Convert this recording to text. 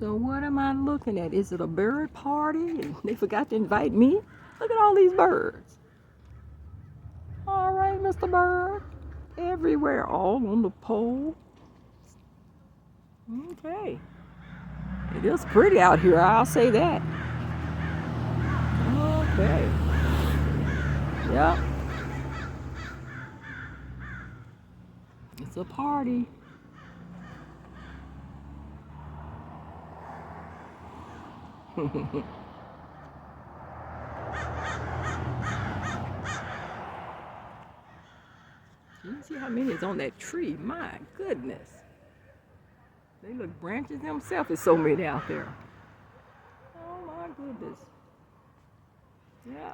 So what am I looking at? Is it a bird party and they forgot to invite me? Look at all these birds. All right, Mr. Bird. Everywhere, all on the pole. Okay. It is pretty out here, I'll say that. Okay. Yep. It's a party. You see how many is on that tree? My goodness. They look branches themselves. There's so many out there. Oh my goodness. Yeah.